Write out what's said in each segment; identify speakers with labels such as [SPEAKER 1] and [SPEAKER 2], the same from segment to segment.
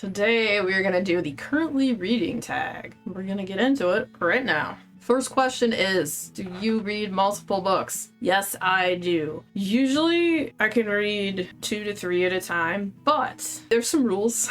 [SPEAKER 1] Today we are going to do the currently reading tag. We're going to get into it right now. First question is, do you read multiple books? Yes, I do. Usually I can read 2 to 3 at a time, but there's some rules.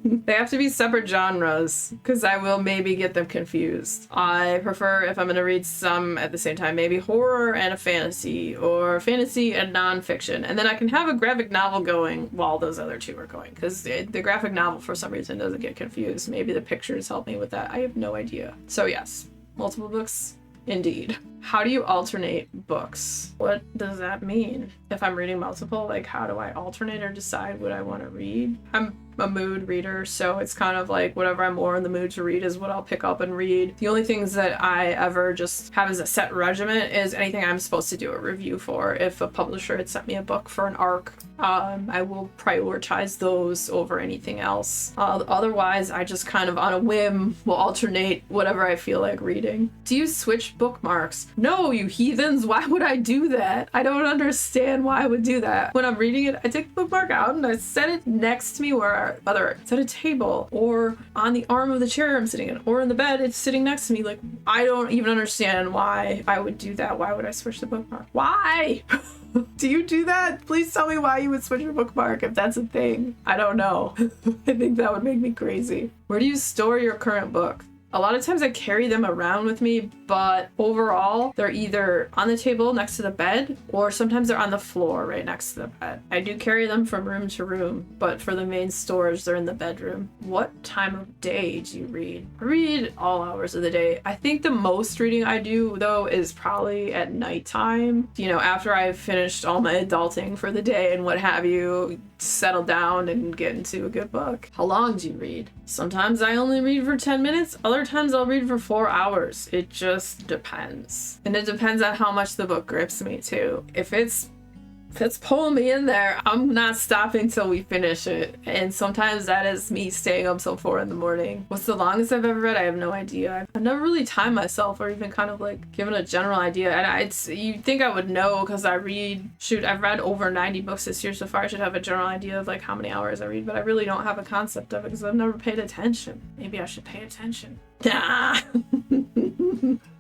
[SPEAKER 1] They have to be separate genres because I will maybe get them confused. I prefer, if I'm going to read some at the same time, maybe horror and a fantasy, or fantasy and nonfiction. And then I can have a graphic novel going while those other two are going, because the graphic novel for some reason doesn't get confused. Maybe the pictures help me with that. I have no idea. So yes, multiple books. Indeed. How do you alternate books? What does that mean? If I'm reading multiple, like how do I alternate or decide what I want to read? I'm a mood reader, so it's kind of like whatever I'm more in the mood to read is what I'll pick up and read. The only things that I ever just have as a set regimen is anything I'm supposed to do a review for. If a publisher had sent me a book for an arc, I will prioritize those over anything else. Otherwise, I just kind of on a whim will alternate whatever I feel like reading. Do you switch bookmarks? No, you heathens! Why would I do that? I don't understand why I would do that. When I'm reading it, I take the bookmark out and I set it next to me whether it's at a table or on the arm of the chair I'm sitting in or in the bed it's sitting next to me. Like, I don't even understand why I would do that. Why would I switch the bookmark? Why? Do you do that? Please tell me why you would switch your bookmark if that's a thing. I don't know. I think that would make me crazy. Where do you store your current book? A lot of times I carry them around with me, but overall they're either on the table next to the bed or sometimes they're on the floor right next to the bed. I do carry them from room to room, but for the main storage, they're in the bedroom. What time of day do you read? I read all hours of the day. I think the most reading I do though is probably at nighttime. You know, after I've finished all my adulting for the day and what have you, settle down and get into a good book. How long do you read? Sometimes I only read for 10 minutes. Other times I'll read for 4 hours. It just depends. And it depends on how much the book grips me too. If it's pulling me in there, I'm not stopping till we finish it. And sometimes that is me staying up till 4 in the morning. What's the longest I've ever read? I have no idea. I've never really timed myself or even kind of like given a general idea. And you'd think I would know because I've read over 90 books this year so far. I should have a general idea of like how many hours I read, but I really don't have a concept of it because I've never paid attention. Maybe I should pay attention. Nah.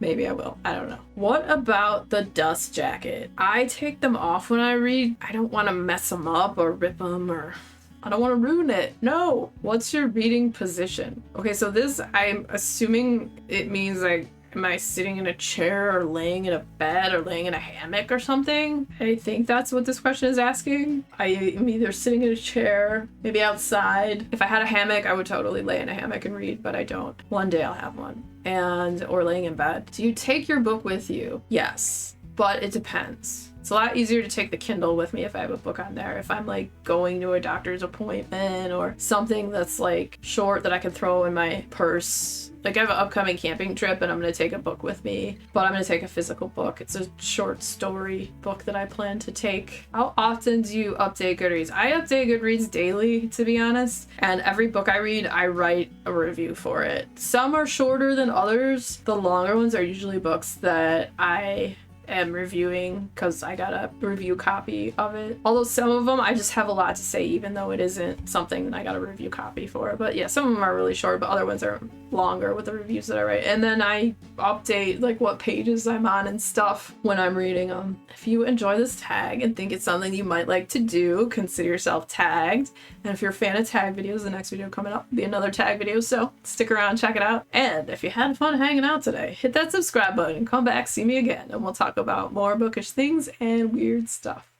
[SPEAKER 1] Maybe I will. I don't know. What about the dust jacket? I take them off when I read. I don't want to mess them up or rip them, or I don't want to ruin it. No. What's your reading position? Okay, so this, I'm assuming it means like, am I sitting in a chair or laying in a bed or laying in a hammock or something? I think that's what this question is asking. I am either sitting in a chair, maybe outside. If I had a hammock, I would totally lay in a hammock and read, but I don't. One day I'll have one. Or laying in bed. Do you take your book with you? Yes, but it depends. It's a lot easier to take the Kindle with me if I have a book on there. If I'm like going to a doctor's appointment or something that's like short that I can throw in my purse. Like I have an upcoming camping trip and I'm going to take a book with me, but I'm going to take a physical book. It's a short story book that I plan to take. How often do you update Goodreads? I update Goodreads daily, to be honest. And every book I read, I write a review for it. Some are shorter than others. The longer ones are usually books that I am reviewing because I got a review copy of it. Although some of them I just have a lot to say even though it isn't something that I got a review copy for. But yeah, some of them are really short, but other ones are longer with the reviews that I write. And then I update like what pages I'm on and stuff when I'm reading them. If you enjoy this tag and think it's something you might like to do, consider yourself tagged. And if you're a fan of tag videos, the next video coming up will be another tag video, so stick around, check it out. And if you had fun hanging out today, hit that subscribe button and come back, see me again, and we'll talk about more bookish things and weird stuff.